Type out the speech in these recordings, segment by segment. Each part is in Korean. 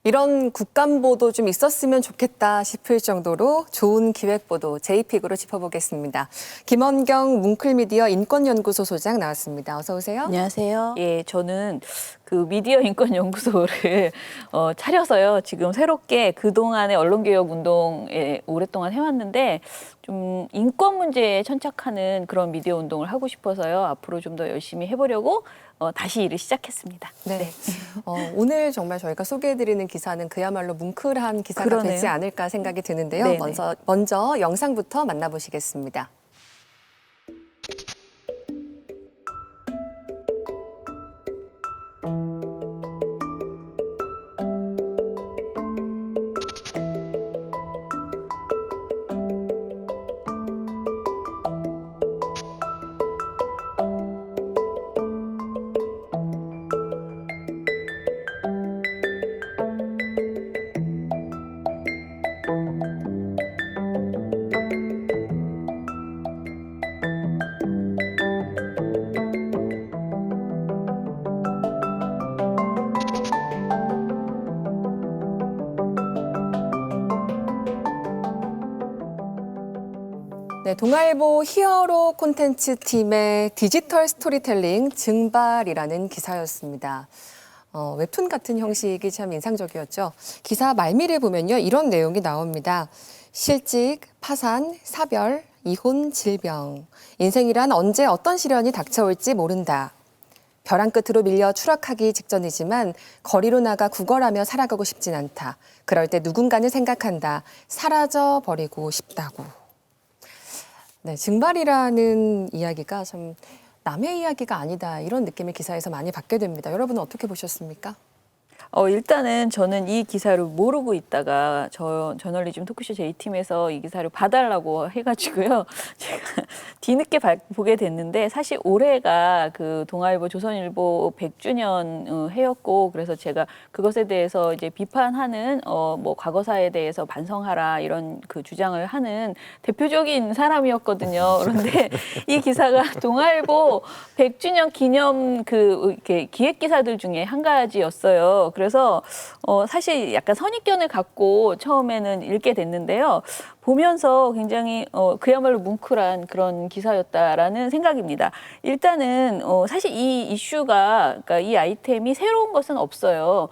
이런 국감보도 좀 있었으면 좋겠다 싶을 정도로 좋은 기획보도 JPIC으로 짚어보겠습니다. 김원경 뭉클미디어 인권연구소 소장 나왔습니다. 어서 오세요. 안녕하세요. 예, 저는 그 미디어 인권 연구소를 차려서요. 지금 새롭게 그동안의 언론개혁 운동에 오랫동안 해왔는데 좀 인권 문제에 천착하는 그런 미디어 운동을 하고 싶어서요. 앞으로 좀 더 열심히 해보려고 다시 일을 시작했습니다. 네. 오늘 정말 저희가 소개해드리는 기사는 그야말로 뭉클한 기사가 그러네요. 되지 않을까 생각이 드는데요. 네네. 먼저 영상부터 만나보시겠습니다. 네, 동아일보 히어로 콘텐츠 팀의 디지털 스토리텔링 증발이라는 기사였습니다. 웹툰 같은 형식이 참 인상적이었죠. 기사 말미를 보면요, 이런 내용이 나옵니다. 실직, 파산, 사별, 이혼, 질병. 인생이란 언제 어떤 시련이 닥쳐올지 모른다. 벼랑 끝으로 밀려 추락하기 직전이지만 거리로 나가 구걸하며 살아가고 싶진 않다. 그럴 때 누군가는 생각한다. 사라져 버리고 싶다고. 네, 증발이라는 이야기가 참 남의 이야기가 아니다 이런 느낌을 기사에서 많이 받게 됩니다. 여러분은 어떻게 보셨습니까? 일단은 저는 이 기사를 모르고 있다가 저널리즘 토크쇼 J팀에서 이 기사를 봐달라고 해가지고요. 제가 뒤늦게 보게 됐는데 사실 올해가 그 동아일보 조선일보 100주년 해였고 그래서 제가 그것에 대해서 이제 비판하는 뭐 과거사에 대해서 반성하라 이런 그 주장을 하는 대표적인 사람이었거든요. 그런데 이 기사가 동아일보 100주년 기념 이렇게 기획 기사들 중에 한 가지였어요. 그래서 사실 약간 선입견을 갖고 처음에는 읽게 됐는데요. 보면서 굉장히 그야말로 뭉클한 그런 기사였다라는 생각입니다. 일단은 사실 이 이슈가 그러니까 이 아이템이 새로운 것은 없어요.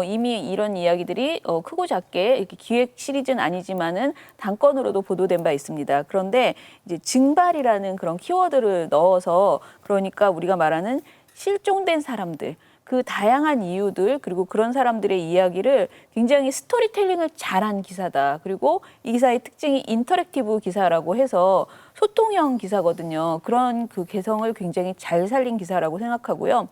이미 이런 이야기들이 크고 작게 이렇게 기획 시리즈는 아니지만은 단건으로도 보도된 바 있습니다. 그런데 이제 증발이라는 그런 키워드를 넣어서 그러니까 우리가 말하는 실종된 사람들 그 다양한 이유들 그리고 그런 사람들의 이야기를 굉장히 스토리텔링을 잘한 기사다. 그리고 이 기사의 특징이 인터랙티브 기사라고 해서 소통형 기사거든요. 그런 그 개성을 굉장히 잘 살린 기사라고 생각하고요.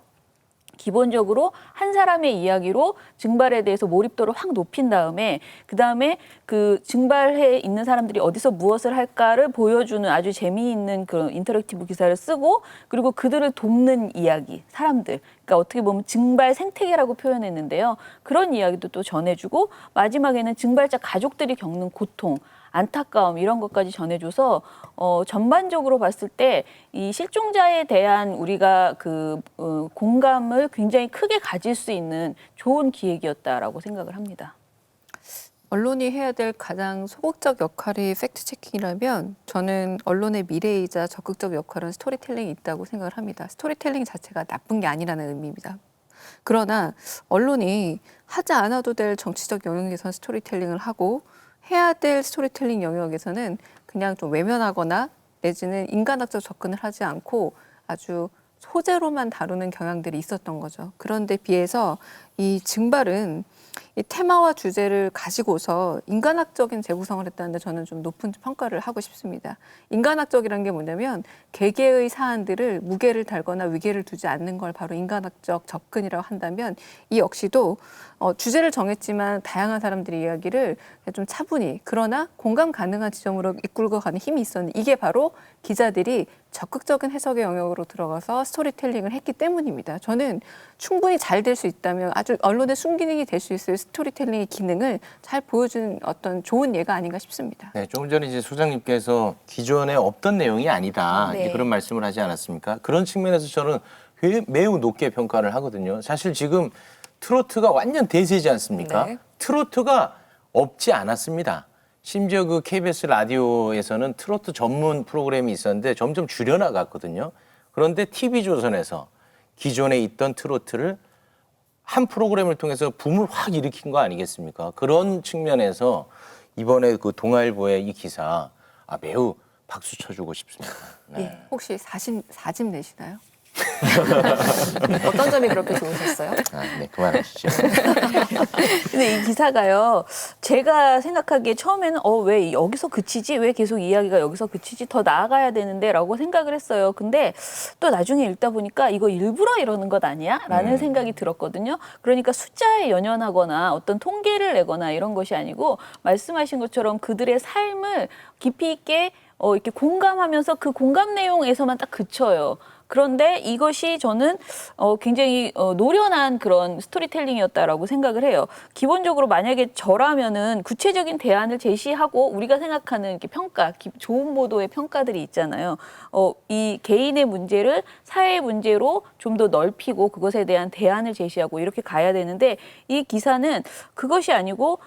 기본적으로 한 사람의 이야기로 증발에 대해서 몰입도를 확 높인 다음에 그다음에 그 증발해 있는 사람들이 어디서 무엇을 할까를 보여주는 아주 재미있는 그런 인터랙티브 기사를 쓰고 그리고 그들을 돕는 이야기, 사람들. 그러니까 어떻게 보면 증발 생태계라고 표현했는데요. 그런 이야기도 또 전해주고 마지막에는 증발자 가족들이 겪는 고통, 안타까움 이런 것까지 전해줘서 전반적으로 봤을 때 이 실종자에 대한 우리가 그 공감을 굉장히 크게 가질 수 있는 좋은 기획이었다라고 생각을 합니다. 언론이 해야 될 가장 소극적 역할이 팩트체킹이라면 저는 언론의 미래이자 적극적 역할은 스토리텔링이 있다고 생각을 합니다. 스토리텔링 자체가 나쁜 게 아니라는 의미입니다. 그러나 언론이 하지 않아도 될 정치적 영역에서는 스토리텔링을 하고 해야 될 스토리텔링 영역에서는 그냥 좀 외면하거나 내지는 인간학적 접근을 하지 않고 아주 소재로만 다루는 경향들이 있었던 거죠. 그런데 비해서 이 증발은 이 테마와 주제를 가지고서 인간학적인 재구성을 했다는데 저는 좀 높은 평가를 하고 싶습니다. 인간학적이라는 게 뭐냐면 개개의 사안들을 무게를 달거나 위계를 두지 않는 걸 바로 인간학적 접근이라고 한다면 이 역시도 주제를 정했지만 다양한 사람들의 이야기를 좀 차분히 그러나 공감 가능한 지점으로 이끌고 가는 힘이 있었는데 이게 바로 기자들이 적극적인 해석의 영역으로 들어가서 스토리텔링을 했기 때문입니다. 저는 충분히 잘 될 수 있다면 아주 언론의 순기능이 될 수 있을 스토리텔링의 기능을 잘 보여준 어떤 좋은 예가 아닌가 싶습니다. 네, 조금 전에 이제 소장님께서 기존에 없던 내용이 아니다 네. 이제 그런 말씀을 하지 않았습니까? 그런 측면에서 저는 매우 높게 평가를 하거든요. 사실 지금 트로트가 완전 대세지 않습니까? 네. 트로트가 없지 않았습니다. 심지어 그 KBS 라디오에서는 트로트 전문 프로그램이 있었는데 점점 줄여나갔거든요. 그런데 TV조선에서 기존에 있던 트로트를 한 프로그램을 통해서 붐을 확 일으킨 거 아니겠습니까? 그런 측면에서 이번에 그 동아일보의 이 기사 매우 박수 쳐주고 싶습니다. 네. 혹시 4집 내시나요? 어떤 점이 그렇게 좋으셨어요? 네, 그만하시죠. 근데 이 기사가요, 제가 생각하기에 처음에는 왜 여기서 그치지? 왜 계속 이야기가 여기서 그치지? 더 나아가야 되는데 라고 생각을 했어요. 근데 또 나중에 읽다 보니까 이거 일부러 이러는 것 아니야? 라는 생각이 들었거든요. 그러니까 숫자에 연연하거나 어떤 통계를 내거나 이런 것이 아니고 말씀하신 것처럼 그들의 삶을 깊이 있게 이렇게 공감하면서 그 공감 내용에서만 딱 그쳐요. 그런데 이것이 저는 굉장히 노련한 그런 스토리텔링이었다라고 생각을 해요. 기본적으로 만약에 저라면은 구체적인 대안을 제시하고 우리가 생각하는 이렇게 평가, 좋은 보도의 평가들이 있잖아요. 이 개인의 문제를 사회의 문제로 좀 더 넓히고 그것에 대한 대안을 제시하고 이렇게 가야 되는데 이 기사는 그것이 아니고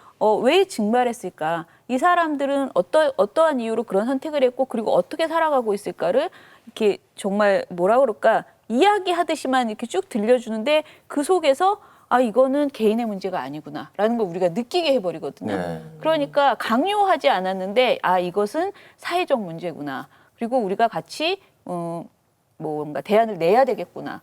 왜 증발했을까? 이 사람들은 어떠한 이유로 그런 선택을 했고 그리고 어떻게 살아가고 있을까를 이렇게 정말 뭐라 그럴까 이야기하듯이만 이렇게 쭉 들려주는데 그 속에서 이거는 개인의 문제가 아니구나라는 걸 우리가 느끼게 해버리거든요. 네. 그러니까 강요하지 않았는데 이것은 사회적 문제구나. 그리고 우리가 같이 뭔가 대안을 내야 되겠구나.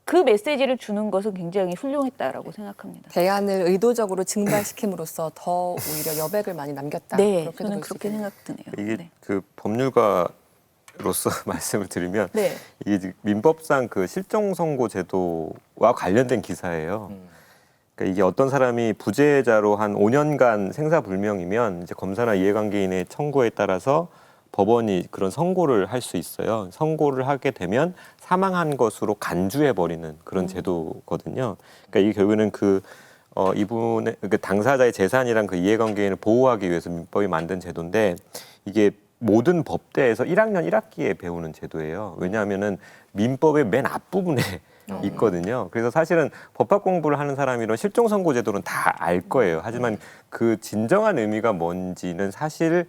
그 메시지를 주는 것은 굉장히 훌륭했다라고 생각합니다. 대안을 의도적으로 증발시킴으로써 더 오히려 여백을 많이 남겼다. 네, 그렇게도 저는 볼 수 그렇게 있겠네요. 생각드네요. 이게 그 법률가로서 말씀을 드리면 네. 이게 민법상 그 실종 선고 제도와 관련된 기사예요. 그러니까 이게 어떤 사람이 부재자로 한 5년간 생사불명이면 이제 검사나 이해관계인의 청구에 따라서 법원이 그런 선고를 할 수 있어요. 선고를 하게 되면 사망한 것으로 간주해 버리는 그런 제도거든요. 그러니까 이게 결국에는 이분의 그 당사자의 재산이랑 그 이해관계인을 보호하기 위해서 민법이 만든 제도인데 이게 모든 법대에서 1학년 1학기에 배우는 제도예요. 왜냐하면은 민법의 맨 앞부분에 있거든요. 그래서 사실은 법학 공부를 하는 사람이면 실종 선고 제도는 다 알 거예요. 하지만 그 진정한 의미가 뭔지는 사실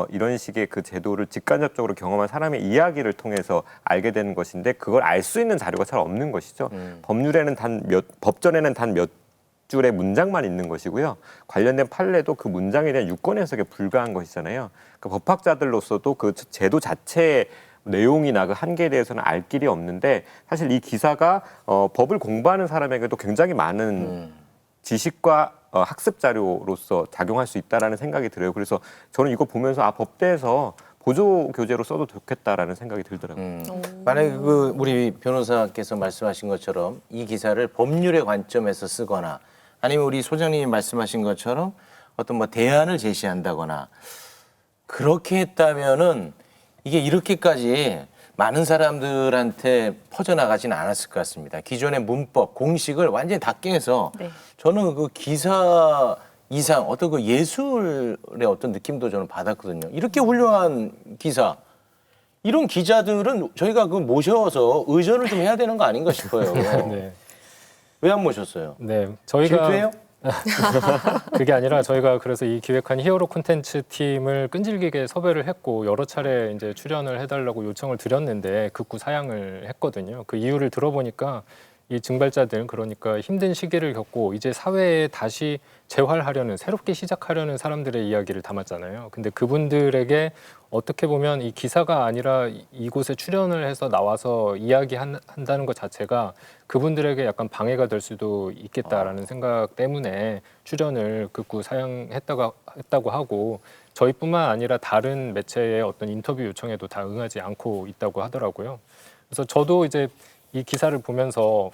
이런 식의 그 제도를 직간접적으로 경험한 사람의 이야기를 통해서 알게 되는 것인데 그걸 알 수 있는 자료가 잘 없는 것이죠. 법률에는 법전에는 단 몇 줄의 문장만 있는 것이고요. 관련된 판례도 그 문장에 대한 유권 해석에 불과한 것이잖아요. 그러니까 법학자들로서도 그 제도 자체의 내용이나 그 한계에 대해서는 알 길이 없는데 사실 이 기사가 법을 공부하는 사람에게도 굉장히 많은 지식과 학습 자료로서 작용할 수 있다라는 생각이 들어요. 그래서 저는 이거 보면서 법대에서 보조 교재로 써도 좋겠다라는 생각이 들더라고요. 만약에 우리 변호사께서 말씀하신 것처럼 이 기사를 법률의 관점에서 쓰거나 아니면 우리 소장님이 말씀하신 것처럼 어떤 대안을 제시한다거나 그렇게 했다면은 이게 이렇게까지 많은 사람들한테 퍼져나가지는 않았을 것 같습니다. 기존의 문법, 공식을 완전히 다 깨서 네. 저는 그 기사 이상 어떤 그 예술의 어떤 느낌도 저는 받았거든요. 이렇게 훌륭한 기사, 이런 기자들은 저희가 모셔서 의전을 좀 해야 되는 거 아닌가 싶어요. 네. 왜 안 모셨어요? 네, 저희가 질투해요? 그게 아니라 저희가 그래서 이 기획한 히어로 콘텐츠 팀을 끈질기게 섭외를 했고 여러 차례 이제 출연을 해달라고 요청을 드렸는데 극구 사양을 했거든요. 그 이유를 들어보니까 이 증발자들 그러니까 힘든 시기를 겪고 이제 사회에 다시 재활하려는 새롭게 시작하려는 사람들의 이야기를 담았잖아요. 근데 그분들에게 어떻게 보면 이 기사가 아니라 이곳에 출연을 해서 나와서 이야기한다는 것 자체가 그분들에게 약간 방해가 될 수도 있겠다라는 생각 때문에 출연을 극구 사양했다고 하고 저희뿐만 아니라 다른 매체의 어떤 인터뷰 요청에도 다 응하지 않고 있다고 하더라고요. 그래서 저도 이제 이 기사를 보면서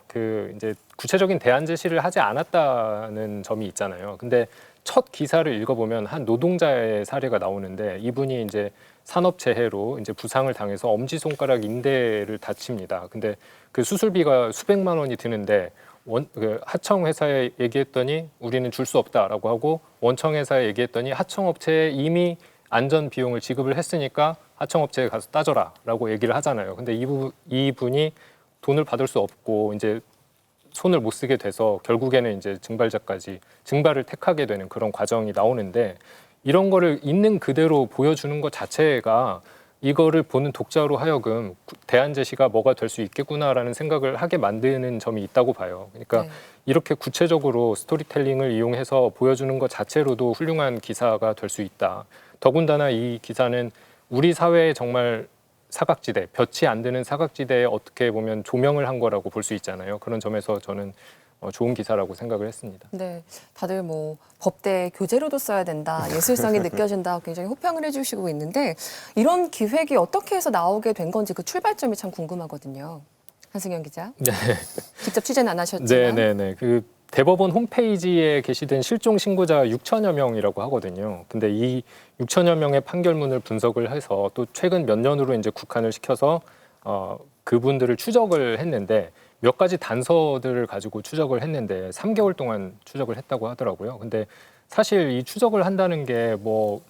이제 구체적인 대안 제시를 하지 않았다는 점이 있잖아요. 근데 첫 기사를 읽어보면 한 노동자의 사례가 나오는데 이분이 이제 산업재해로 이제 부상을 당해서 엄지손가락 인대를 다칩니다. 근데 그 수술비가 수백만 원이 드는데 하청 회사에 얘기했더니 우리는 줄 수 없다라고 하고 원청 회사에 얘기했더니 하청업체에 이미 안전 비용을 지급을 했으니까 하청업체에 가서 따져라라고 얘기를 하잖아요. 근데 이분이 돈을 받을 수 없고 이제 손을 못 쓰게 돼서 결국에는 이제 증발을 택하게 되는 그런 과정이 나오는데 이런 거를 있는 그대로 보여주는 것 자체가 이거를 보는 독자로 하여금 대안 제시가 뭐가 될 수 있겠구나라는 생각을 하게 만드는 점이 있다고 봐요. 그러니까 네. 이렇게 구체적으로 스토리텔링을 이용해서 보여주는 것 자체로도 훌륭한 기사가 될 수 있다. 더군다나 이 기사는 우리 사회에 정말 사각지대, 볕이 안 드는 사각지대에 어떻게 보면 조명을 한 거라고 볼 수 있잖아요. 그런 점에서 저는 좋은 기사라고 생각을 했습니다. 네, 다들 뭐 법대 교재로도 써야 된다, 예술성이 느껴진다 굉장히 호평을 해주시고 있는데 이런 기획이 어떻게 해서 나오게 된 건지 그 출발점이 참 궁금하거든요. 한승현 기자. 네. 직접 취재는 안 하셨지만. 네네네. 그 대법원 홈페이지에 게시된 실종 신고자가 6천여 명이라고 하거든요. 근데 이 6천여 명의 판결문을 분석을 해서 또 최근 몇 년으로 이제 국한을 시켜서 그분들을 추적을 했는데 몇 가지 단서들을 가지고 추적을 했는데 3개월 동안 추적을 했다고 하더라고요. 근데 사실 이 추적을 한다는 게 뭐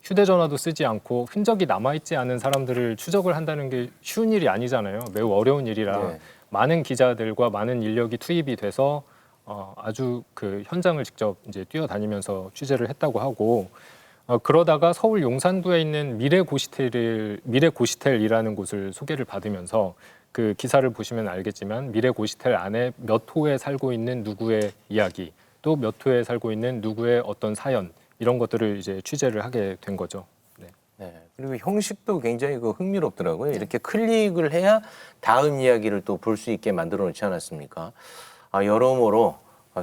휴대전화도 쓰지 않고 흔적이 남아있지 않은 사람들을 추적을 한다는 게 쉬운 일이 아니잖아요. 매우 어려운 일이라 네. 많은 기자들과 많은 인력이 투입이 돼서 아주 그 현장을 직접 이제 뛰어다니면서 취재를 했다고 하고 그러다가 서울 용산구에 있는 미래고시텔이라는 곳을 소개를 받으면서 그 기사를 보시면 알겠지만 미래고시텔 안에 몇 호에 살고 있는 누구의 이야기 또 몇 호에 살고 있는 누구의 어떤 사연 이런 것들을 이제 취재를 하게 된 거죠. 네. 네. 그리고 형식도 굉장히 흥미롭더라고요. 이렇게 클릭을 해야 다음 이야기를 또 볼 수 있게 만들어 놓지 않았습니까? 여러모로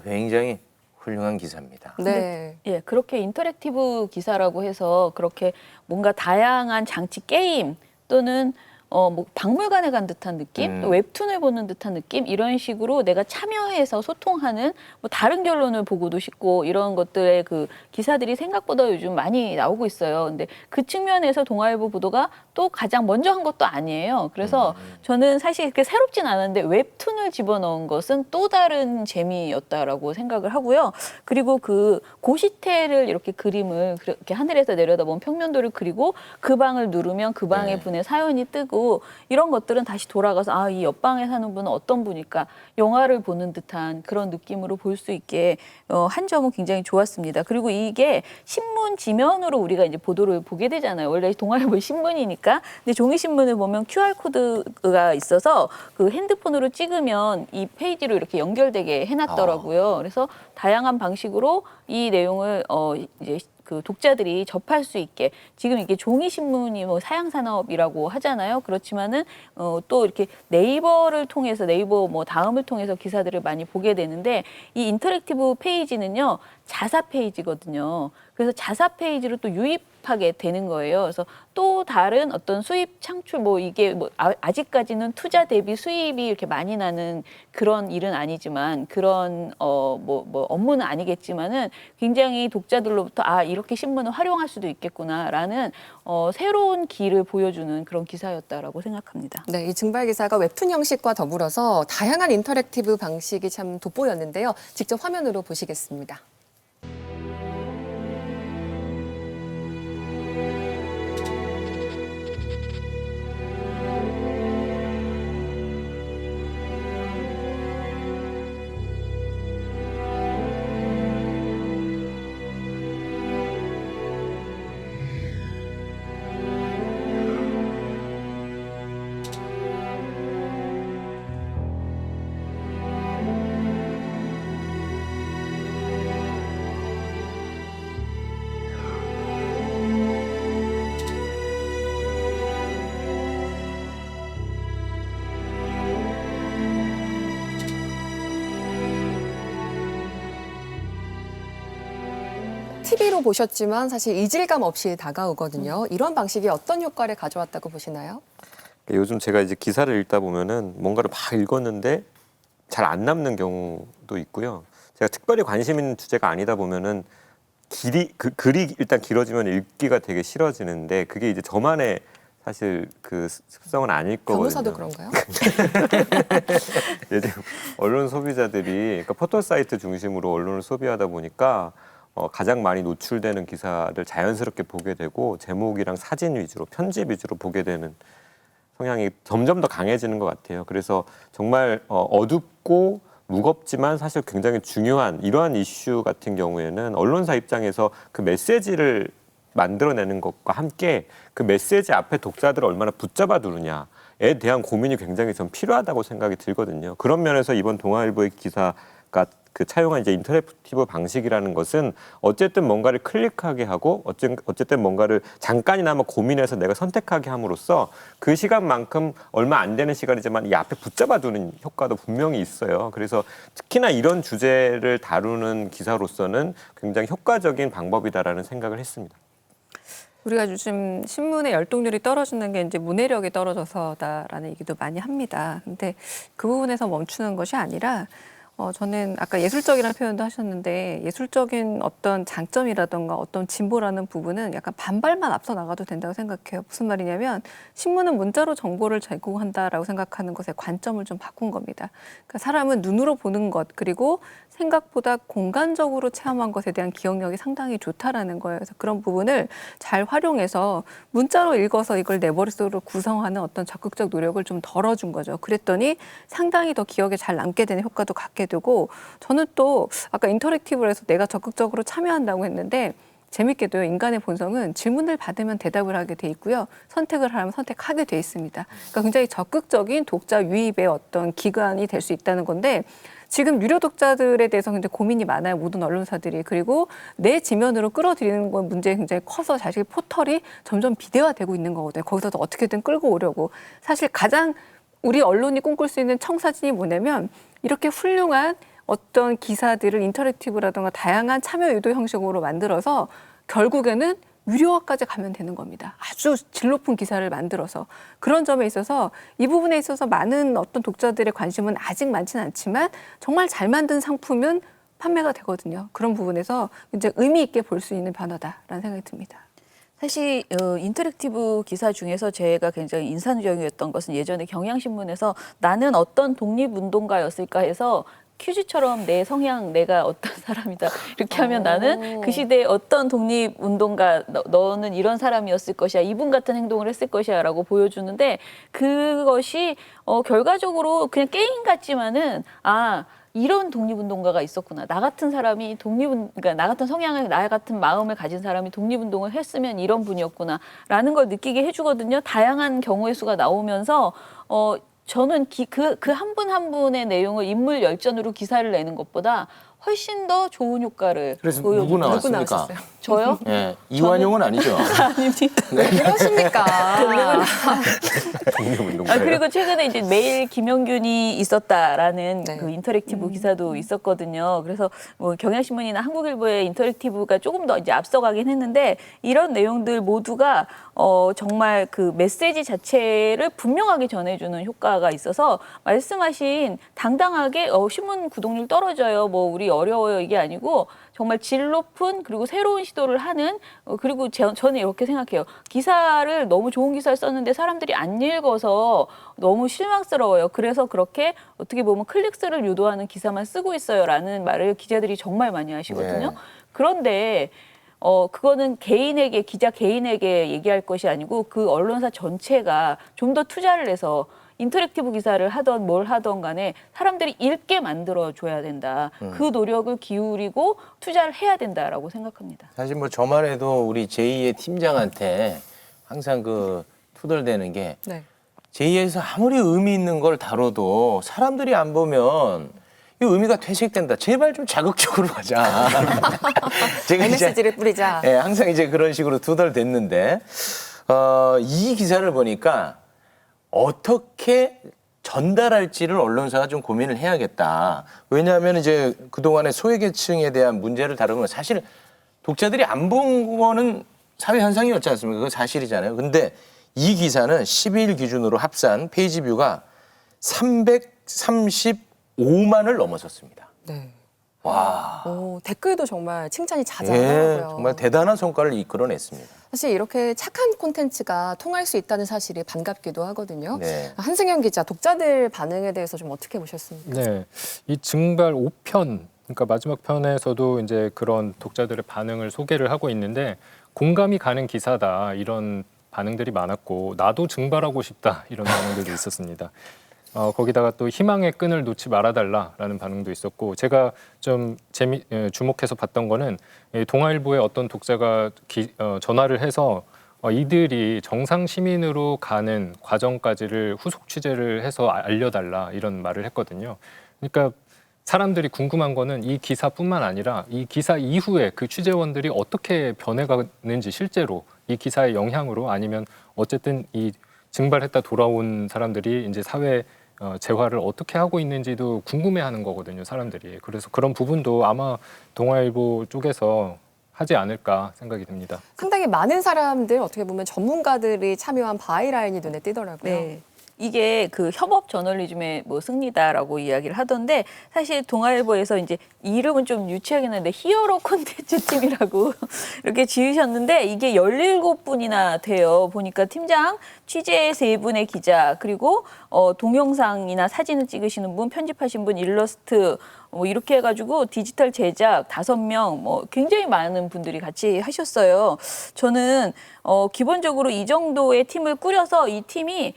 굉장히 훌륭한 기사입니다. 네. 예, 그렇게 인터랙티브 기사라고 해서 그렇게 뭔가 다양한 장치 게임 또는 뭐 박물관에 간 듯한 느낌, 또 웹툰을 보는 듯한 느낌 이런 식으로 내가 참여해서 소통하는 뭐 다른 결론을 보고도 싶고 이런 것들의 그 기사들이 생각보다 요즘 많이 나오고 있어요. 근데 그 측면에서 동아일보 보도가 또 가장 먼저 한 것도 아니에요. 그래서 저는 사실 그렇게 새롭진 않은데 웹툰을 집어넣은 것은 또 다른 재미였다라고 생각을 하고요. 그리고 그 고시텔을 이렇게 그림을 이렇게 하늘에서 내려다본 평면도를 그리고 그 방을 누르면 그 방의 분의 사연이 뜨고 이런 것들은 다시 돌아가서 이 옆방에 사는 분은 어떤 분일까 영화를 보는 듯한 그런 느낌으로 볼 수 있게 한 점은 굉장히 좋았습니다. 그리고 이게 신문 지면으로 우리가 이제 보도를 보게 되잖아요. 원래 동아일보 신문이니까. 근데 종이 신문을 보면 QR 코드가 있어서 그 핸드폰으로 찍으면 이 페이지로 이렇게 연결되게 해놨더라고요. 그래서 다양한 방식으로 이 내용을 이제 그 독자들이 접할 수 있게 지금 이게 종이 신문이 뭐 사양 산업이라고 하잖아요. 그렇지만은 또 이렇게 네이버를 통해서 네이버 뭐 다음을 통해서 기사들을 많이 보게 되는데 이 인터랙티브 페이지는요 자사 페이지거든요. 그래서 자사 페이지로 또 유입하게 되는 거예요. 그래서 또 다른 어떤 수입 창출 뭐 이게 뭐 아직까지는 투자 대비 수입이 이렇게 많이 나는 그런 일은 아니지만 그런 뭐 업무는 아니겠지만은 굉장히 독자들로부터 이렇게 신문을 활용할 수도 있겠구나라는 새로운 길을 보여주는 그런 기사였다라고 생각합니다. 네, 이 증발 기사가 웹툰 형식과 더불어서 다양한 인터랙티브 방식이 참 돋보였는데요. 직접 화면으로 보시겠습니다. TV로 보셨지만 사실 이질감 없이 다가오거든요. 이런 방식이 어떤 효과를 가져왔다고 보시나요? 요즘 제가 이제 기사를 읽다 보면은 뭔가를 막 읽었는데 잘 안 남는 경우도 있고요. 제가 특별히 관심 있는 주제가 아니다 보면은 글이 일단 길어지면 읽기가 되게 싫어지는데 그게 이제 저만의 사실 그 습성은 아닐 거거든요. 변호사도 그런가요? 요즘 언론 소비자들이 그러니까 포털 사이트 중심으로 언론을 소비하다 보니까 가장 많이 노출되는 기사를 자연스럽게 보게 되고 제목이랑 사진 위주로 편집 위주로 보게 되는 성향이 점점 더 강해지는 것 같아요. 그래서 정말 어둡고 무겁지만 사실 굉장히 중요한 이러한 이슈 같은 경우에는 언론사 입장에서 그 메시지를 만들어내는 것과 함께 그 메시지 앞에 독자들을 얼마나 붙잡아 두느냐에 대한 고민이 굉장히 좀 필요하다고 생각이 들거든요. 그런 면에서 이번 동아일보의 기사가 그 차용한 이제 인터랙티브 방식이라는 것은 어쨌든 뭔가를 클릭하게 하고 어쨌든 뭔가를 잠깐이나마 고민해서 내가 선택하게 함으로써 그 시간만큼 얼마 안 되는 시간이지만 이 앞에 붙잡아두는 효과도 분명히 있어요. 그래서 특히나 이런 주제를 다루는 기사로서는 굉장히 효과적인 방법이다라는 생각을 했습니다. 우리가 요즘 신문의 열독률이 떨어지는 게 이제 문해력이 떨어져서다라는 얘기도 많이 합니다. 근데 그 부분에서 멈추는 것이 아니라 저는 아까 예술적이라는 표현도 하셨는데 예술적인 어떤 장점이라던가 어떤 진보라는 부분은 약간 반발만 앞서 나가도 된다고 생각해요. 무슨 말이냐면 신문은 문자로 정보를 제공한다라고 생각하는 것의 관점을 좀 바꾼 겁니다. 그러니까 사람은 눈으로 보는 것 그리고 생각보다 공간적으로 체험한 것에 대한 기억력이 상당히 좋다라는 거예요. 그래서 그런 부분을 잘 활용해서 문자로 읽어서 이걸 내 머릿속으로 구성하는 어떤 적극적 노력을 좀 덜어준 거죠. 그랬더니 상당히 더 기억에 잘 남게 되는 효과도 갖게 되고 저는 또 아까 인터랙티브로 해서 내가 적극적으로 참여한다고 했는데 재밌게도요. 인간의 본성은 질문을 받으면 대답을 하게 돼 있고요. 선택을 하면 선택하게 돼 있습니다. 그러니까 굉장히 적극적인 독자 유입의 어떤 기관이 될 수 있다는 건데 지금 유료 독자들에 대해서 굉장히 고민이 많아요. 모든 언론사들이. 그리고 내 지면으로 끌어들이는 건 문제가 굉장히 커서 사실 포털이 점점 비대화되고 있는 거거든요. 거기서도 어떻게든 끌고 오려고. 사실 가장 우리 언론이 꿈꿀 수 있는 청사진이 뭐냐면 이렇게 훌륭한 어떤 기사들을 인터랙티브라든가 다양한 참여 유도 형식으로 만들어서 결국에는 유료화까지 가면 되는 겁니다. 아주 질 높은 기사를 만들어서. 그런 점에 있어서 이 부분에 있어서 많은 어떤 독자들의 관심은 아직 많지는 않지만 정말 잘 만든 상품은 판매가 되거든요. 그런 부분에서 이제 의미 있게 볼 수 있는 변화다라는 생각이 듭니다. 사실 인터랙티브 기사 중에서 제가 굉장히 인상적이었던 것은 예전에 경향신문에서 나는 어떤 독립운동가였을까 해서 퀴즈처럼 내 성향, 내가 어떤 사람이다. 이렇게 하면 나는 그 시대에 어떤 독립운동가, 너는 이런 사람이었을 것이야. 이분 같은 행동을 했을 것이야. 라고 보여주는데 그것이 결과적으로 그냥 게임 같지만은 이런 독립운동가가 있었구나. 나 같은 사람이 그러니까 나 같은 성향을, 나 같은 마음을 가진 사람이 독립운동을 했으면 이런 분이었구나라는 걸 느끼게 해주거든요. 다양한 경우의 수가 나오면서 저는 그 한 분 한 분의 내용을 인물 열전으로 기사를 내는 것보다 훨씬 더 좋은 효과를 그래서 누구 나왔습니까? 나왔었어요? 저요? 예, 이완용은 아니죠. 아닙니다. 왜 그러십니까? 독립운동가예요. 그리고 최근에 이제 매일 김영균이 있었다라는 네. 그 인터랙티브 기사도 있었거든요. 그래서 뭐 경향신문이나 한국일보의 인터랙티브가 조금 더 이제 앞서가긴 했는데 이런 내용들 모두가 정말 그 메시지 자체를 분명하게 전해주는 효과가 있어서 말씀하신 당당하게 신문 구독률 떨어져요. 뭐 우리 어려워요 이게 아니고 정말 질 높은 그리고 새로운 시도를 하는 그리고 저는 이렇게 생각해요. 기사를 너무 좋은 기사를 썼는데 사람들이 안 읽어서 너무 실망스러워요. 그래서 그렇게 어떻게 보면 클릭수를 유도하는 기사만 쓰고 있어요라는 말을 기자들이 정말 많이 하시거든요. 네. 그런데 그거는 기자 개인에게 얘기할 것이 아니고 그 언론사 전체가 좀 더 투자를 해서 인터랙티브 기사를 하던 뭘 하던 간에 사람들이 읽게 만들어줘야 된다. 그 노력을 기울이고 투자를 해야 된다라고 생각합니다. 사실 뭐 저만 해도 우리 제2의 팀장한테 항상 그 투덜대는 게 네. 제2에서 아무리 의미 있는 걸 다뤄도 사람들이 안 보면 이 의미가 퇴색된다. 제발 좀 자극적으로 하자. 제가 메시지를 뿌리자. 예, 항상 이제 그런 식으로 투덜댔는데 이 기사를 보니까 어떻게 전달할지를 언론사가 좀 고민을 해야겠다. 왜냐하면 이제 그동안의 소외계층에 대한 문제를 다루면 사실 독자들이 안 본 거는 사회 현상이었지 않습니까? 그건 사실이잖아요. 근데 이 기사는 12일 기준으로 합산 페이지 뷰가 335만을 넘어섰습니다. 네. 와. 댓글도 정말 칭찬이 예, 자자하더라고요. 정말 대단한 성과를 이끌어냈습니다. 사실 이렇게 착한 콘텐츠가 통할 수 있다는 사실이 반갑기도 하거든요. 네. 한승현 기자, 독자들 반응에 대해서 좀 어떻게 보셨습니까? 네, 이 증발 5편, 그러니까 마지막 편에서도 이제 그런 독자들의 반응을 소개를 하고 있는데 공감이 가는 기사다 이런 반응들이 많았고 나도 증발하고 싶다 이런 반응들도 있었습니다. 거기다가 또 희망의 끈을 놓지 말아달라라는 반응도 있었고 제가 좀 주목해서 봤던 거는 이 동아일보의 어떤 독자가 전화를 해서 이들이 정상 시민으로 가는 과정까지를 후속 취재를 해서 알려달라 이런 말을 했거든요. 그러니까 사람들이 궁금한 거는 이 기사뿐만 아니라 이 기사 이후에 그 취재원들이 어떻게 변해가는지 실제로 이 기사의 영향으로 아니면 어쨌든 이 증발했다 돌아온 사람들이 이제 사회 재활을 어떻게 하고 있는지도 궁금해하는 거거든요, 사람들이. 그래서 그런 부분도 아마 동아일보 쪽에서 하지 않을까 생각이 듭니다. 상당히 많은 사람들 어떻게 보면 전문가들이 참여한 바이라인이 눈에 띄더라고요. 네. 이게 그 협업 저널리즘의 뭐 승리다라고 이야기를 하던데 사실 동아일보에서 이제 이름은 좀 유치하긴 한데 히어로 콘텐츠 팀이라고 이렇게 지으셨는데 이게 17분이나 돼요. 보니까 팀장, 취재 3분의 기자, 그리고 동영상이나 사진을 찍으시는 분, 편집하신 분, 일러스트 뭐 이렇게 해가지고 디지털 제작 5명 뭐 굉장히 많은 분들이 같이 하셨어요. 저는 기본적으로 이 정도의 팀을 꾸려서 이 팀이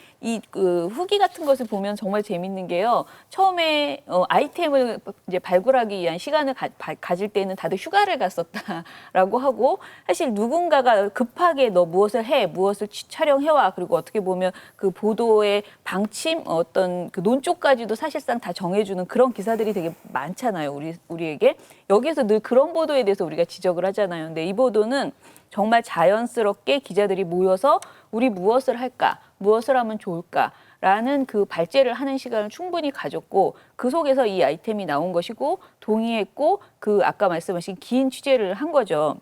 그 후기 같은 것을 보면 정말 재밌는 게요. 처음에 아이템을 이제 발굴하기 위한 시간을 가질 때는 다들 휴가를 갔었다라고 하고 사실 누군가가 급하게 너 무엇을 해, 무엇을 촬영해와 그리고 어떻게 보면 그 보도의 방침 어떤 그 논조까지도 사실상 다 정해주는 그런 기사들이 되게 많잖아요. 우리에게 여기에서 늘 그런 보도에 대해서 우리가 지적을 하잖아요. 근데 이 보도는 정말 자연스럽게 기자들이 모여서 우리 무엇을 할까, 무엇을 하면 좋을까라는 그 발제를 하는 시간을 충분히 가졌고 그 속에서 이 아이템이 나온 것이고 동의했고 그 아까 말씀하신 긴 취재를 한 거죠.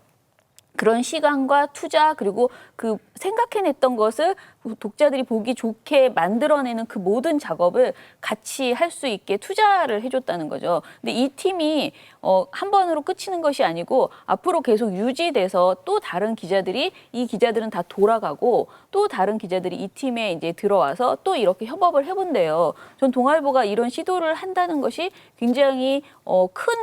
그런 시간과 투자 그리고 그 생각해냈던 것을 독자들이 보기 좋게 만들어내는 그 모든 작업을 같이 할 수 있게 투자를 해줬다는 거죠. 근데 이 팀이 한 번으로 끝이는 것이 아니고 앞으로 계속 유지돼서 또 다른 기자들이 이 기자들은 다 돌아가고 또 다른 기자들이 이 팀에 이제 들어와서 또 이렇게 협업을 해본대요. 전 동아일보가 이런 시도를 한다는 것이 굉장히 큰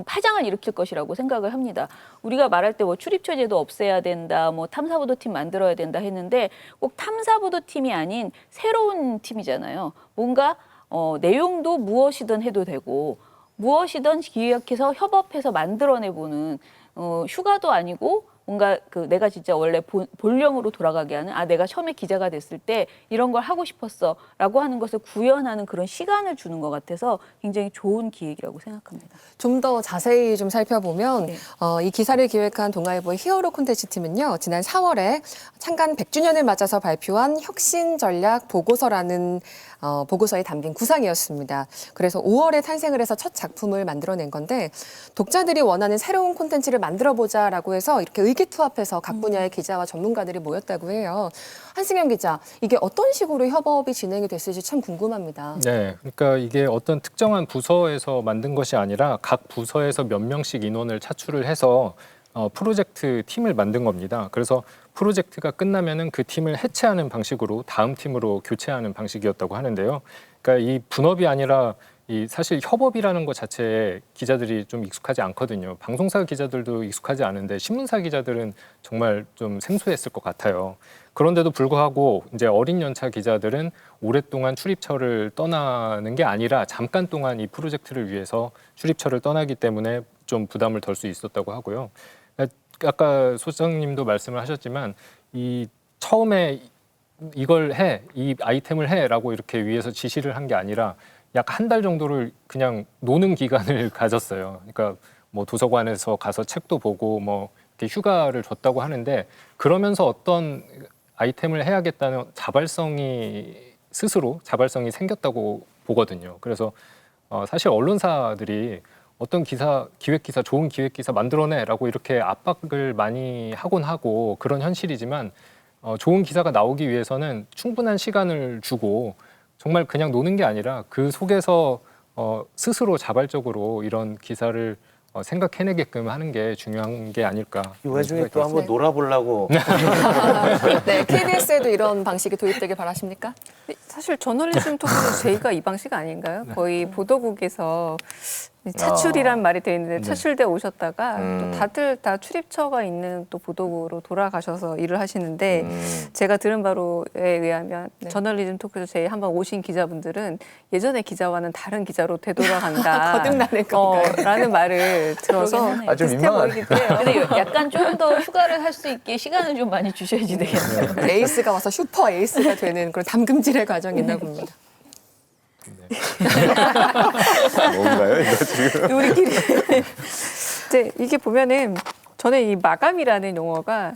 파장을 일으킬 것이라고 생각을 합니다. 우리가 말할 때 뭐 출입처제도 없애야 된다, 뭐 탐사보도팀 만들어야 된다 했는데 꼭 탐사보도팀이 아닌 새로운 팀이잖아요. 뭔가 내용도 무엇이든 해도 되고 무엇이든 기획해서 협업해서 만들어내보는 휴가도 아니고 뭔가 그 내가 진짜 원래 본령으로 돌아가게 하는 내가 처음에 기자가 됐을 때 이런 걸 하고 싶었어라고 하는 것을 구현하는 그런 시간을 주는 것 같아서 굉장히 좋은 기획이라고 생각합니다. 좀 더 자세히 좀 살펴보면 네. 이 기사를 기획한 동아일보의 히어로 콘텐츠 팀은요. 지난 4월에 창간 100주년을 맞아서 발표한 혁신 전략 보고서라는 보고서에 담긴 구상이었습니다. 그래서 5월에 탄생을 해서 첫 작품을 만들어낸 건데 독자들이 원하는 새로운 콘텐츠를 만들어보자라고 해서 이렇게 의기투합해서 각 분야의 기자와 전문가들이 모였다고 해요. 한승현 기자, 이게 어떤 식으로 협업이 진행이 됐을지 참 궁금합니다. 네, 그러니까 이게 어떤 특정한 부서에서 만든 것이 아니라 각 부서에서 몇 명씩 인원을 차출을 해서 프로젝트 팀을 만든 겁니다. 그래서 프로젝트가 끝나면은 그 팀을 해체하는 방식으로 다음 팀으로 교체하는 방식이었다고 하는데요. 그러니까 이 분업이 아니라 이 사실 협업이라는 것 자체에 기자들이 좀 익숙하지 않거든요. 방송사 기자들도 익숙하지 않은데 신문사 기자들은 정말 좀 생소했을 것 같아요. 그런데도 불구하고 이제 어린 연차 기자들은 오랫동안 출입처를 떠나는 게 아니라 잠깐 동안 이 프로젝트를 위해서 출입처를 떠나기 때문에 좀 부담을 덜 수 있었다고 하고요. 아까 소장님도 말씀을 하셨지만 이 처음에 이걸 해, 이 아이템을 해라고 이렇게 위에서 지시를 한 게 아니라 약 한 달 정도를 그냥 노는 기간을 가졌어요. 그러니까 뭐 도서관에서 가서 책도 보고 뭐 이렇게 휴가를 줬다고 하는데 그러면서 어떤 아이템을 해야겠다는 스스로 자발성이 생겼다고 보거든요. 그래서 사실 언론사들이 어떤 기획 기사, 좋은 기획 기사 만들어내라고 이렇게 압박을 많이 하곤 하고 그런 현실이지만 좋은 기사가 나오기 위해서는 충분한 시간을 주고 정말 그냥 노는 게 아니라 그 속에서 스스로 자발적으로 이런 기사를 생각해내게끔 하는 게 중요한 게 아닐까. 이 와중에 또 한번 놀아보려고. 네, KBS에도 이런 방식이 도입되길 바라십니까? 사실 저널리즘 토크는 제의가 이 방식 아닌가요? 거의 보도국에서 차출이란 말이 돼 있는데 차출돼 오셨다가 음. 또 다들 다 출입처가 있는 또 보도국으로 돌아가셔서 일을 하시는데 제가 들은 바로에 의하면 저널리즘 토크쇼 제에 한번 오신 기자분들은 예전의 기자와는 다른 기자로 되돌아간다. 거듭나는 건가요? 라는 말을 들어서 그러긴 하네요. 아, 좀 비슷해 민망하네. 보이기도 해요. 근데 약간 좀 더 휴가를 할 수 있게 시간을 좀 많이 주셔야지 되겠네요. 에이스가 와서 슈퍼 에이스가 되는 그런 담금질의 과정이 있나 봅니다. 뭔가요? 이거 지금? 우리끼리. 이제 이게 보면은 저는 이 마감이라는 용어가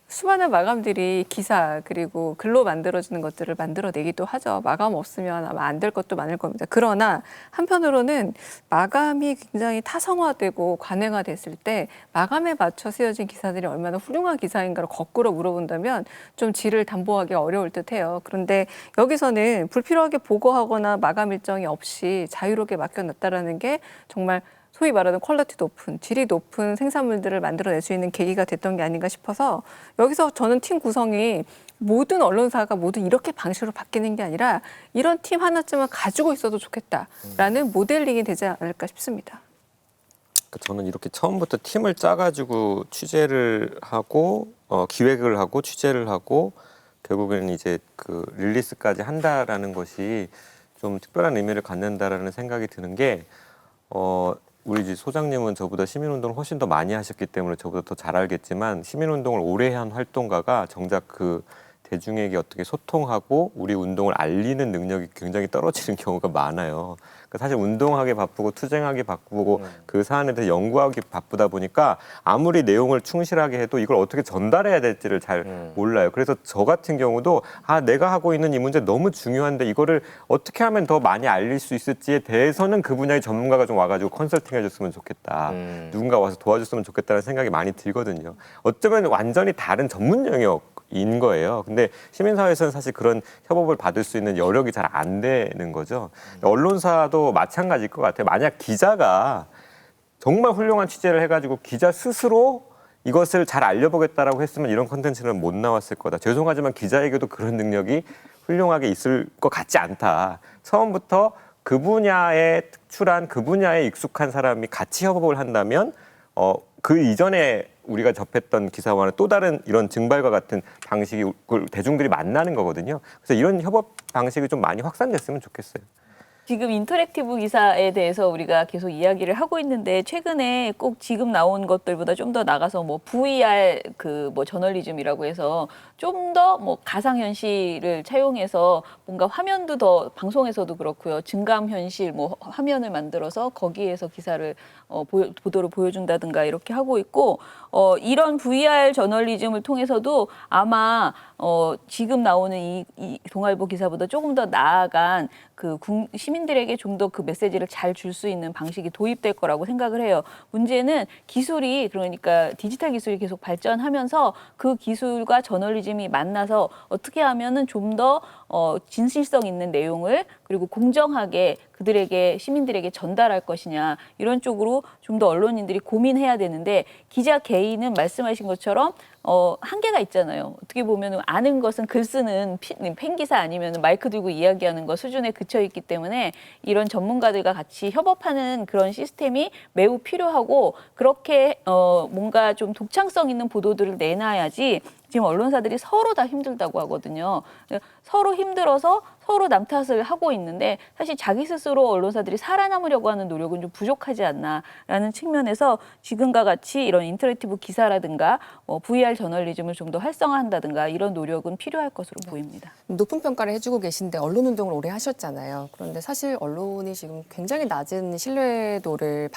수많은 마감들이 기사 그리고 글로 만들어지는 것들을 만들어내기도 하죠. 마감 없으면 아마 안 될 것도 많을 겁니다. 그러나 한편으로는 마감이 굉장히 타성화되고 관행화됐을 때 마감에 맞춰 쓰여진 기사들이 얼마나 훌륭한 기사인가를 거꾸로 물어본다면 좀 질을 담보하기가 어려울 듯해요. 그런데 여기서는 불필요하게 보고하거나 마감 일정이 없이 자유롭게 맡겨놨다라는 게 정말 소위 말하는 퀄리티 높은, 질이 높은 생산물들을 만들어낼 수 있는 계기가 됐던 게 아닌가 싶어서 여기서 저는 팀 구성이 모든 언론사가 모두 이렇게 방식으로 바뀌는 게 아니라 이런 팀 하나쯤은 가지고 있어도 좋겠다라는 모델링이 되지 않을까 싶습니다. 저는 이렇게 처음부터 팀을 짜가지고 취재를 하고 기획을 하고 취재를 하고 결국에는 이제 그 릴리스까지 한다라는 것이 좀 특별한 의미를 갖는다라는 생각이 드는 게 우리 이제 소장님은 저보다 시민운동을 훨씬 더 많이 하셨기 때문에 저보다 더 잘 알겠지만 시민운동을 오래 한 활동가가 정작 그 대중에게 어떻게 소통하고 우리 운동을 알리는 능력이 굉장히 떨어지는 경우가 많아요. 그러니까 사실 운동하기 바쁘고 투쟁하기 바쁘고 그 사안에 대해 연구하기 바쁘다 보니까 아무리 내용을 충실하게 해도 이걸 어떻게 전달해야 될지를 잘 몰라요. 그래서 저 같은 경우도 내가 하고 있는 이 문제 너무 중요한데 이거를 어떻게 하면 더 많이 알릴 수 있을지에 대해서는 그 분야의 전문가가 좀 와가지고 컨설팅 해줬으면 좋겠다. 누군가 와서 도와줬으면 좋겠다는 생각이 많이 들거든요. 어쩌면 완전히 다른 전문 영역인 거예요. 근데 시민사회에서는 사실 그런 협업을 받을 수 있는 여력이 잘 안 되는 거죠. 언론사도 마찬가지일 것 같아요. 만약 기자가 정말 훌륭한 취재를 해가지고 기자 스스로 이것을 잘 알려보겠다라고 했으면 이런 콘텐츠는 못 나왔을 거다. 죄송하지만 기자에게도 그런 능력이 훌륭하게 있을 것 같지 않다. 처음부터 그 분야에 특출한 그 분야에 익숙한 사람이 같이 협업을 한다면 그 이전에 우리가 접했던 기사와는 또 다른 이런 증발과 같은 방식이 대중들이 만나는 거거든요. 그래서 이런 협업 방식이 좀 많이 확산됐으면 좋겠어요. 지금 인터랙티브 기사에 대해서 우리가 계속 이야기를 하고 있는데 최근에 꼭 지금 나온 것들보다 좀 더 나가서 뭐 VR 저널리즘이라고 해서 좀 더 가상현실을 차용해서 뭔가 화면도 더 방송에서도 그렇고요. 증감현실 화면을 만들어서 거기에서 기사를 보도를 보여준다든가 이렇게 하고 있고 이런 VR 저널리즘을 통해서도 아마 지금 나오는 이 동아일보 기사보다 조금 더 나아간 그 시민들에게 좀 더 그 메시지를 잘 줄 수 있는 방식이 도입될 거라고 생각을 해요. 문제는 기술이 그러니까 디지털 기술이 계속 발전하면서 그 기술과 저널리즘이 만나서 어떻게 하면은 좀 더 진실성 있는 내용을 그리고 공정하게 그들에게 시민들에게 전달할 것이냐 이런 쪽으로 좀 더 언론인들이 고민해야 되는데 기자 개인은 말씀하신 것처럼 한계가 있잖아요. 어떻게 보면 아는 것은 글 쓰는 팬기사 아니면 마이크 들고 이야기하는 것 수준에 그쳐 있기 때문에 이런 전문가들과 같이 협업하는 그런 시스템이 매우 필요하고 그렇게 뭔가 좀 독창성 있는 보도들을 내놔야지 지금 언론사들이 서로 다 힘들다고 하거든요. 서로 힘들어서 서로 남 탓을 하고 있는데 사실 자기 스스로 언론사들이 살아남으려고 하는 노력은 좀 부족하지 않나라는 측면에서 지금과 같이 이런 인터랙티브 기사라든가 VR 저널리즘을 좀 더 활성화한다든가 이런 노력은 필요할 것으로 보입니다. 높은 평가를 해주고 계신데 언론 운동을 오래 하셨잖아요. 그런데 사실 언론이 지금 굉장히 낮은 신뢰도를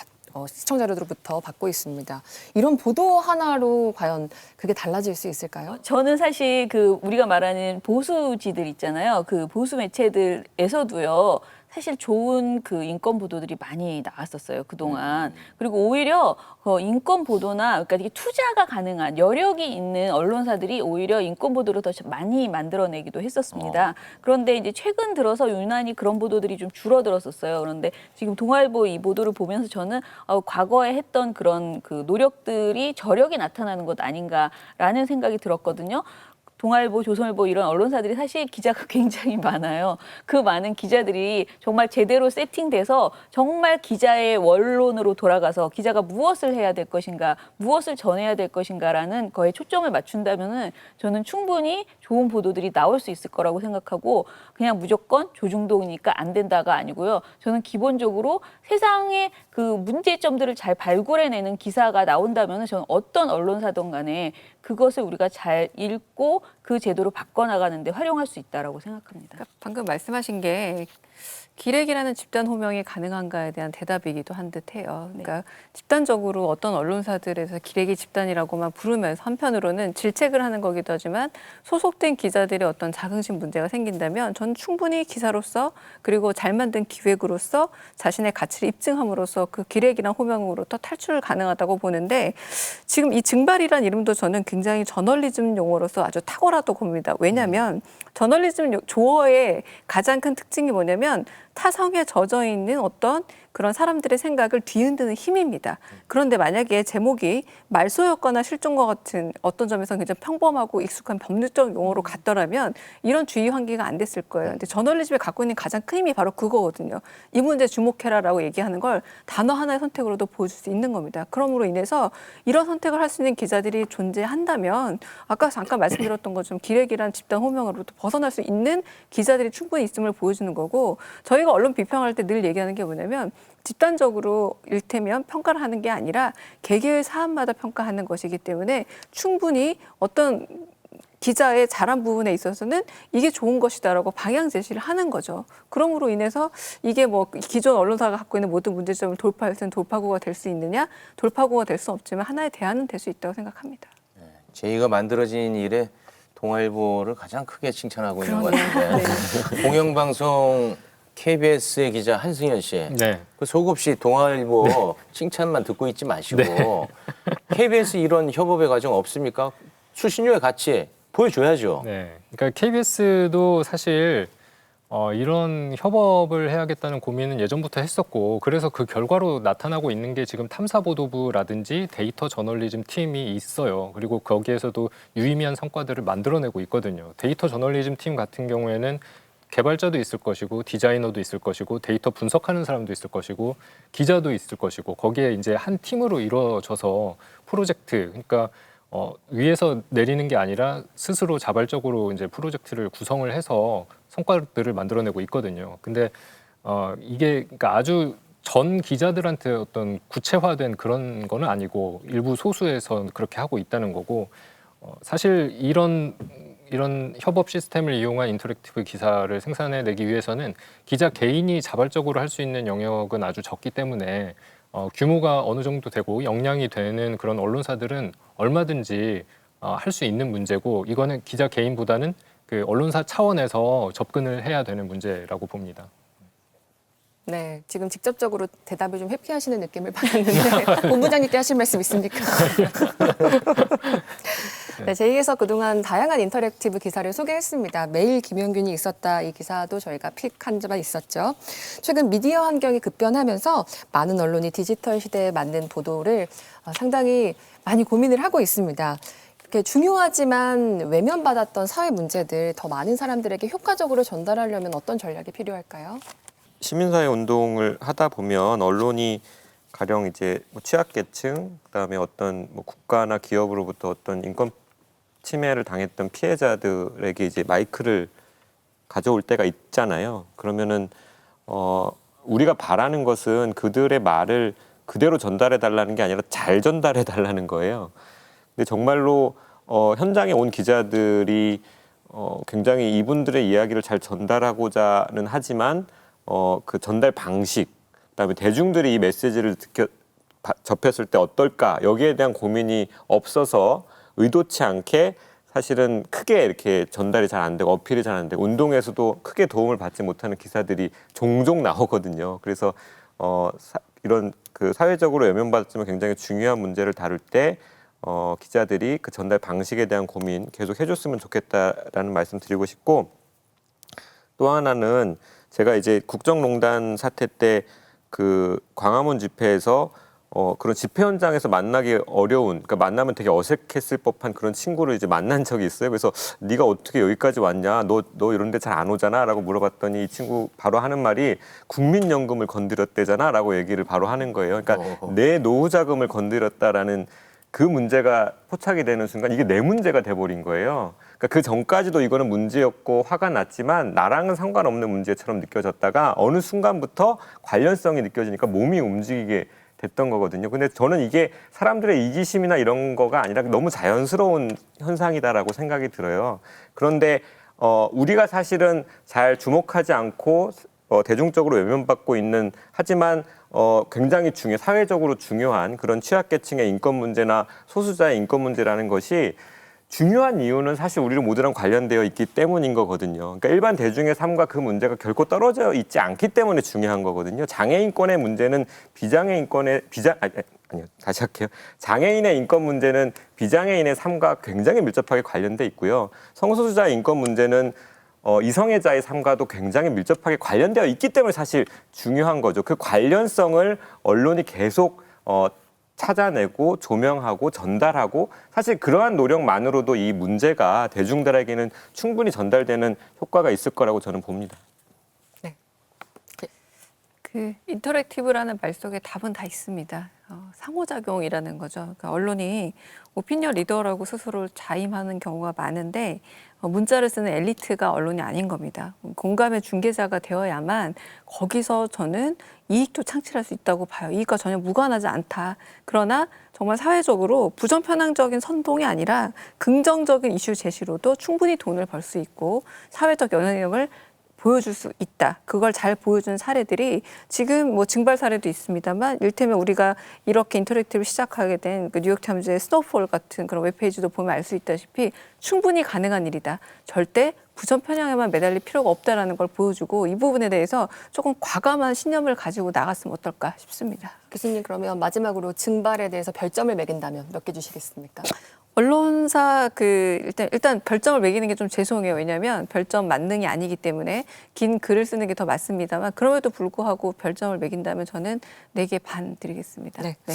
시청자들로부터 받고 있습니다. 이런 보도 하나로 과연 그게 달라질 수 있을까요? 저는 사실 그 우리가 말하는 보수지들 있잖아요. 그 보수 매체들에서도요. 사실 좋은 그 인권 보도들이 많이 나왔었어요 그동안. 그리고 오히려 인권 보도나 그러니까 이게 투자가 가능한 여력이 있는 언론사들이 오히려 인권 보도를 더 많이 만들어내기도 했었습니다. 그런데 이제 최근 들어서 유난히 그런 보도들이 좀 줄어들었었어요. 그런데 지금 동아일보 이 보도를 보면서 저는 과거에 했던 그런 그 노력들이 저력이 나타나는 것 아닌가라는 생각이 들었거든요. 동아일보, 조선일보 이런 언론사들이 사실 기자가 굉장히 많아요. 그 많은 기자들이 정말 제대로 세팅돼서 정말 기자의 원론으로 돌아가서 기자가 무엇을 해야 될 것인가, 무엇을 전해야 될 것인가라는 거에 초점을 맞춘다면은 저는 충분히 좋은 보도들이 나올 수 있을 거라고 생각하고 그냥 무조건 조중동이니까 안 된다가 아니고요. 저는 기본적으로 세상의 그 문제점들을 잘 발굴해내는 기사가 나온다면은 저는 어떤 언론사든 간에 그것을 우리가 잘 읽고 그 제도로 바꿔나가는 데 활용할 수 있다라고 생각합니다. 그러니까 방금 말씀하신 게 기레기라는 집단 호명이 가능한가에 대한 대답이기도 한 듯해요. 그러니까 집단적으로 어떤 언론사들에서 기레기 집단이라고만 부르면서 한편으로는 질책을 하는 거기도 하지만 소속된 기자들의 어떤 자긍심 문제가 생긴다면 저는 충분히 기사로서 그리고 잘 만든 기획으로서 자신의 가치를 입증함으로써 그 기레기란 호명으로부터 탈출 가능하다고 보는데 지금 이 증발이란 이름도 저는 굉장히 저널리즘 용어로서 아주 탁월하다고 봅니다. 왜냐하면 저널리즘 조어의 가장 큰 특징이 뭐냐면 타성에 젖어 있는 어떤 그런 사람들의 생각을 뒤흔드는 힘입니다. 그런데 만약에 제목이 말소였거나 실종과 같은 어떤 점에서 굉장히 평범하고 익숙한 법률적 용어로 갔더라면 이런 주의 환기가 안 됐을 거예요. 근데 저널리즘이 갖고 있는 가장 큰 힘이 바로 그거거든요. 이 문제 주목해라라고 얘기하는 걸 단어 하나의 선택으로도 보여줄 수 있는 겁니다. 그러므로 인해서 이런 선택을 할 수 있는 기자들이 존재한다면 아까 잠깐 말씀드렸던 것처럼 기레기란 집단 호명으로부터 벗어날 수 있는 기자들이 충분히 있음을 보여주는 거고 저희가 언론 비평할 때 늘 얘기하는 게 뭐냐면 집단적으로 일테면 평가를 하는 게 아니라 개개의 사안마다 평가하는 것이기 때문에 충분히 어떤 기자의 잘한 부분에 있어서는 이게 좋은 것이다라고 방향 제시를 하는 거죠. 그러므로 인해서 이게 뭐 기존 언론사가 갖고 있는 모든 문제점을 돌파할 수 있는 돌파구가 될 수 있느냐? 돌파구가 될 수 없지만 하나의 대안은 될 수 있다고 생각합니다. 제의가 만들어진 일에 동아일보를 가장 크게 칭찬하고 있는 것 같은데 공영방송 KBS의 기자 한승현 씨, 네. 그 속없이 동아일보 칭찬만 듣고 있지 마시고 KBS 이런 협업의 과정 없습니까? 수신료의 가치 보여줘야죠. 네. 그러니까 KBS도 사실 이런 협업을 해야겠다는 고민은 예전부터 했었고 그래서 그 결과로 나타나고 있는 게 지금 탐사보도부라든지 데이터 저널리즘 팀이 있어요. 그리고 거기에서도 유의미한 성과들을 만들어내고 있거든요. 데이터 저널리즘 팀 같은 경우에는 개발자도 있을 것이고 디자이너도 있을 것이고 데이터 분석하는 사람도 있을 것이고 기자도 있을 것이고 거기에 이제 한 팀으로 이루어져서 프로젝트 그러니까 위에서 내리는 게 아니라 스스로 자발적으로 이제 프로젝트를 구성을 해서 성과들을 만들어내고 있거든요. 근데 이게 그러니까 아주 전 기자들한테 어떤 구체화된 그런 거는 아니고 일부 소수에서 그렇게 하고 있다는 거고 사실 이런 협업 시스템을 이용한 인터랙티브 기사를 생산해내기 위해서는 기자 개인이 자발적으로 할 수 있는 영역은 아주 적기 때문에 규모가 어느 정도 되고 역량이 되는 그런 언론사들은 얼마든지 할 수 있는 문제고 이거는 기자 개인보다는 그 언론사 차원에서 접근을 해야 되는 문제라고 봅니다. 네, 지금 직접적으로 대답을 좀 회피하시는 느낌을 받았는데 본부장님께 하실 말씀 있습니까? 네, 제2에서 그동안 다양한 인터랙티브 기사를 소개했습니다. 매일 김영균이 있었다 이 기사도 저희가 픽한 바 있었죠. 최근 미디어 환경이 급변하면서 많은 언론이 디지털 시대에 맞는 보도를 상당히 많이 고민을 하고 있습니다. 이렇게 중요하지만 외면받았던 사회 문제들 더 많은 사람들에게 효과적으로 전달하려면 어떤 전략이 필요할까요? 시민사회 운동을 하다 보면 언론이 가령 이제 뭐 취약계층 그다음에 어떤 뭐 국가나 기업으로부터 어떤 인권 침해를 당했던 피해자들에게 이제 마이크를 가져올 때가 있잖아요. 그러면은 우리가 바라는 것은 그들의 말을 그대로 전달해 달라는 게 아니라 잘 전달해 달라는 거예요. 근데 정말로 현장에 온 기자들이 굉장히 이분들의 이야기를 잘 전달하고자는 하지만 그 전달 방식, 그다음에 대중들이 이 메시지를 접했을 때 어떨까 여기에 대한 고민이 없어서 의도치 않게 사실은 크게 이렇게 전달이 잘 안 되고 어필이 잘 안 되고 운동에서도 크게 도움을 받지 못하는 기사들이 종종 나오거든요. 그래서 이런 그 사회적으로 외면받았지만 굉장히 중요한 문제를 다룰 때 기자들이 그 전달 방식에 대한 고민 계속 해줬으면 좋겠다라는 말씀 드리고 싶고 또 하나는 제가 이제 국정농단 사태 때 그 광화문 집회에서 그런 집회 현장에서 만나기 어려운, 그러니까 만나면 되게 어색했을 법한 그런 친구를 이제 만난 적이 있어요. 그래서 네가 어떻게 여기까지 왔냐? 너 이런 데 잘 안 오잖아? 라고 물어봤더니 이 친구 바로 하는 말이 국민연금을 건드렸대잖아? 라고 얘기를 바로 하는 거예요. 그러니까 내 노후 자금을 건드렸다라는 그 문제가 포착이 되는 순간 이게 내 문제가 돼버린 거예요. 그러니까 그 전까지도 이거는 문제였고 화가 났지만 나랑은 상관없는 문제처럼 느껴졌다가 어느 순간부터 관련성이 느껴지니까 몸이 움직이게 됐던 거거든요. 근데 저는 이게 사람들의 이기심이나 이런 거가 아니라 너무 자연스러운 현상이다라고 생각이 들어요. 그런데 우리가 사실은 잘 주목하지 않고 대중적으로 외면받고 있는 하지만 굉장히 사회적으로 중요한 그런 취약계층의 인권 문제나 소수자의 인권 문제라는 것이 중요한 이유는 사실 우리 모두랑 관련되어 있기 때문인 거거든요. 그러니까 일반 대중의 삶과 그 문제가 결코 떨어져 있지 않기 때문에 중요한 거거든요. 장애인권의 문제는 다시 할게요. 장애인의 인권 문제는 비장애인의 삶과 굉장히 밀접하게 관련돼 있고요. 성소수자의 인권 문제는 이성애자의 삶과도 굉장히 밀접하게 관련되어 있기 때문에 사실 중요한 거죠. 그 관련성을 언론이 계속 찾아내고 조명하고 전달하고 사실 그러한 노력만으로도 이 문제가 대중들에게는 충분히 전달되는 효과가 있을 거라고 저는 봅니다. 그 인터랙티브라는 말 속에 답은 다 있습니다. 상호작용이라는 거죠. 그러니까 언론이 오피니언 리더라고 스스로 자임하는 경우가 많은데 문자를 쓰는 엘리트가 언론이 아닌 겁니다. 공감의 중개자가 되어야만 거기서 저는 이익도 창출할 수 있다고 봐요. 이익과 전혀 무관하지 않다. 그러나 정말 사회적으로 부정편향적인 선동이 아니라 긍정적인 이슈 제시로도 충분히 돈을 벌 수 있고 사회적 영향력을 보여줄 수 있다. 그걸 잘 보여준 사례들이 지금 뭐 증발 사례도 있습니다만 일테면 우리가 이렇게 인터랙티브를 시작하게 된 그 뉴욕타임즈의 스노우폴 같은 그런 웹페이지도 보면 알 수 있다시피 충분히 가능한 일이다. 절대 부정 편향에만 매달릴 필요가 없다라는 걸 보여주고 이 부분에 대해서 조금 과감한 신념을 가지고 나갔으면 어떨까 싶습니다. 교수님 그러면 마지막으로 증발에 대해서 별점을 매긴다면 몇 개 주시겠습니까? 언론사 일단 별점을 매기는 게 좀 죄송해요. 왜냐하면 별점 만능이 아니기 때문에 긴 글을 쓰는 게 더 맞습니다만 그럼에도 불구하고 별점을 매긴다면 저는 4개 반 드리겠습니다. 네. 네.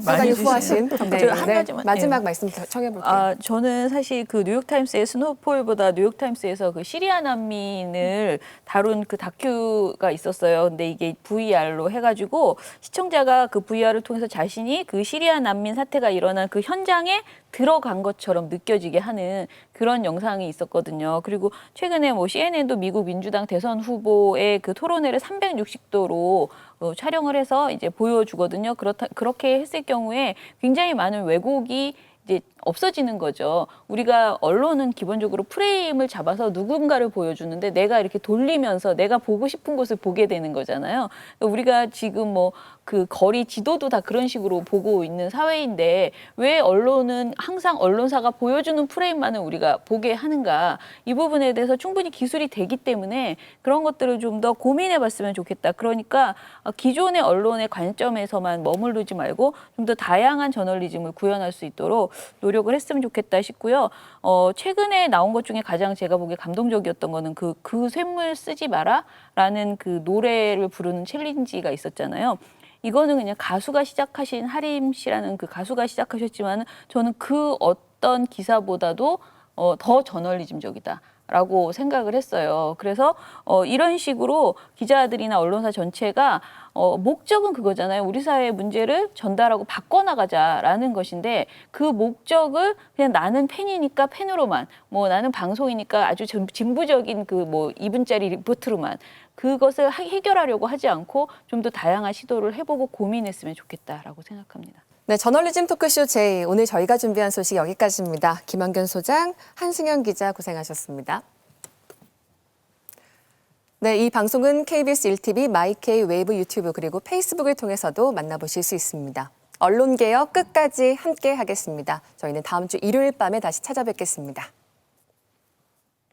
상당히 후하신 네. 한 가지만, 마지막 말씀 청해볼게요. 저는 사실 그 뉴욕타임스의 스노우폴보다 뉴욕타임스에서 그 시리아 난민을 다룬 그 다큐가 있었어요. 근데 이게 VR로 해가지고 시청자가 그 VR을 통해서 자신이 그 시리아 난민 사태가 일어난 그 현장에 들어간 것처럼 느껴지게 하는 그런 영상이 있었거든요. 그리고 최근에 뭐 CNN도 미국 민주당 대선 후보의 그 토론회를 360도로 촬영을 해서 이제 보여주거든요. 그렇게 했을 경우에 굉장히 많은 왜곡이 이제 없어지는 거죠. 우리가 언론은 기본적으로 프레임을 잡아서 누군가를 보여주는데 내가 이렇게 돌리면서 내가 보고 싶은 곳을 보게 되는 거잖아요. 우리가 지금 뭐 그 거리 지도도 다 그런 식으로 보고 있는 사회인데 왜 언론은 항상 언론사가 보여주는 프레임만을 우리가 보게 하는가. 이 부분에 대해서 충분히 기술이 되기 때문에 그런 것들을 좀 더 고민해 봤으면 좋겠다. 그러니까 기존의 언론의 관점에서만 머무르지 말고 좀 더 다양한 저널리즘을 구현할 수 있도록 노력을 했으면 좋겠다 싶고요. 최근에 나온 것 중에 가장 제가 보기에 감동적이었던 거는 그 쇳물 쓰지 마라라는 그 노래를 부르는 챌린지가 있었잖아요. 이거는 그냥 가수가 시작하신 하림 씨라는 그 가수가 시작하셨지만 저는 그 어떤 기사보다도 더 저널리즘적이다. 라고 생각을 했어요. 그래서 이런 식으로 기자들이나 언론사 전체가 목적은 그거잖아요. 우리 사회의 문제를 전달하고 바꿔나가자라는 것인데 그 목적을 그냥 나는 팬이니까 팬으로만 뭐 나는 방송이니까 아주 진부적인 그 뭐 2분짜리 리포트로만 그것을 해결하려고 하지 않고 좀 더 다양한 시도를 해보고 고민했으면 좋겠다라고 생각합니다. 네, 저널리즘 토크쇼 J. 오늘 저희가 준비한 소식 여기까지입니다. 김한균 소장, 한승현 기자 고생하셨습니다. 네, 이 방송은 KBS 1TV, 마이케이 웨이브 유튜브 그리고 페이스북을 통해서도 만나보실 수 있습니다. 언론개혁 끝까지 함께 하겠습니다. 저희는 다음 주 일요일 밤에 다시 찾아뵙겠습니다.